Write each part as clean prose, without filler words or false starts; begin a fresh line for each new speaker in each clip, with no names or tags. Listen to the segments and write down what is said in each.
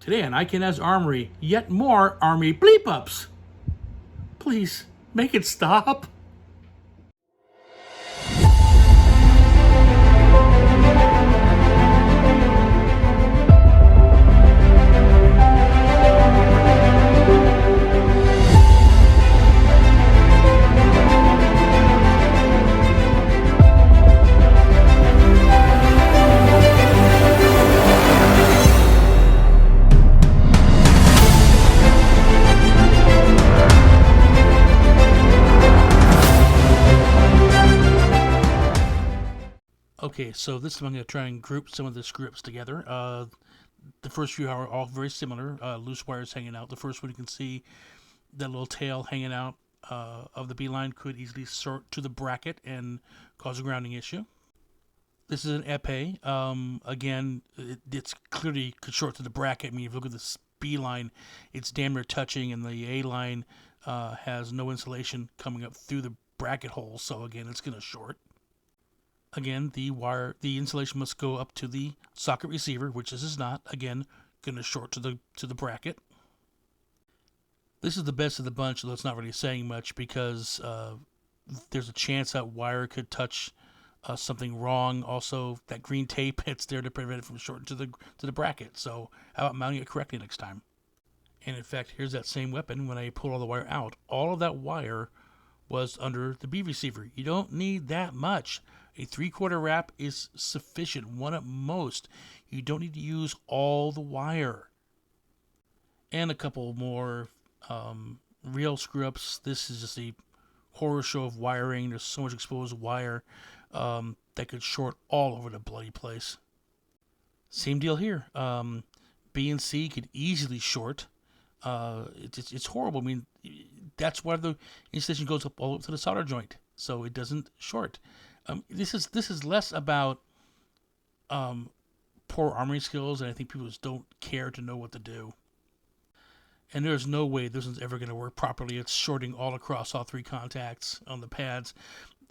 Today on Haz Armory, yet more Army bleep ups. Please, make it stop. Okay, so this time I'm going to try and group some of the scripts together. The first few are all very similar, loose wires hanging out. The first one you can see that little tail hanging out of the B-line could easily short to the bracket and cause a grounding issue. This is an epee. Again, it's clearly could short to the bracket. I mean, if you look at this B-line, it's damn near touching, and the A-line has no insulation coming up through the bracket hole, so again, it's going to short. Again, the insulation must go up to the socket receiver, which this is not. Again, going to short to the bracket. This is the best of the bunch, though it's not really saying much because there's a chance that wire could touch something wrong. Also, that green tape, it's there to prevent it from shorting to the bracket. So how about mounting it correctly next time? And in fact, here's that same weapon. When I pull all the wire out, all of that wire was under the B receiver. You don't need that much. A 3/4 wrap is sufficient, one at most. You don't need to use all the wire. And a couple more real screw-ups. This is just a horror show of wiring. There's so much exposed wire that could short all over the bloody place. Same deal here. B and C could easily short. It's horrible. I mean, that's why the insulation goes up all up to the solder joint, so it doesn't short. This is less about poor armoring skills, and I think people just don't care to know what to do. And there's no way this one's ever going to work properly. It's shorting all across all three contacts on the pads.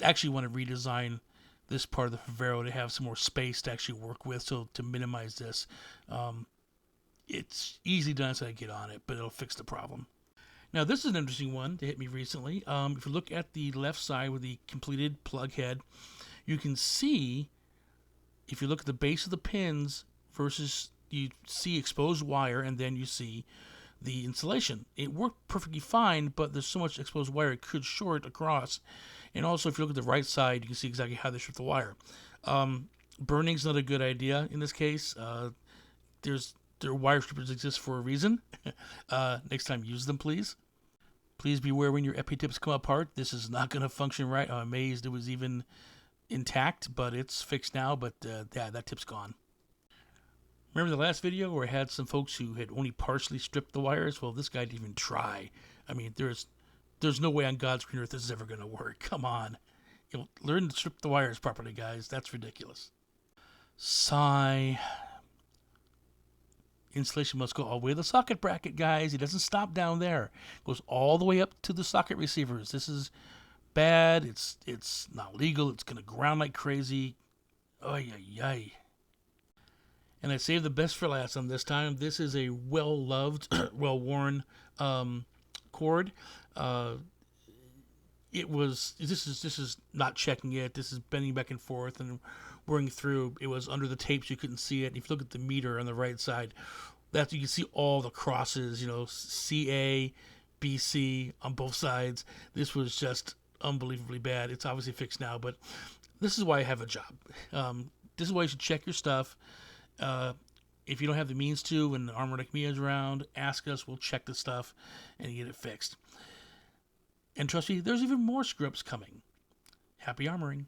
I actually want to redesign this part of the Favero to have some more space to actually work with, so to minimize this. It's easily done as I get on it, but it'll fix the problem. Now, this is an interesting one that hit me recently. If you look at the left side with the completed plug head, you can see, if you look at the base of the pins versus you see exposed wire, and then you see the insulation. It worked perfectly fine, but there's so much exposed wire it could short across. And also, if you look at the right side, you can see exactly how they short the wire. Burning's not a good idea in this case. Their wire strippers exist for a reason. Next time, use them, please. Please beware when your epee tips come apart. This is not going to function right. I'm amazed it was even intact, but it's fixed now. But yeah, that tip's gone. Remember the last video where I had some folks who had only partially stripped the wires? Well, this guy didn't even try. I mean, there's no way on God's green earth this is ever going to work. Come on. Learn to strip the wires properly, guys. That's ridiculous. Sigh. Insulation must go all the way to the socket bracket, guys. It doesn't stop down there. It goes all the way up to the socket receivers. This is bad. It's not legal. It's going to ground like crazy. Ay, ay, ay. And I saved the best for last on this time. This is a well-loved, well-worn cord. This is not checking it. This is bending back and forth and wearing through. It was under the tapes. You couldn't see it. If you look at the meter on the right side, you can see all the crosses, CA, BC on both sides. This was just unbelievably bad. It's obviously fixed now, but this is why I have a job. This is why you should check your stuff. If you don't have the means to, when the armor like me is around, ask us. We'll check the stuff and get it fixed. And trust me, there's even more screw-ups coming. Happy armoring.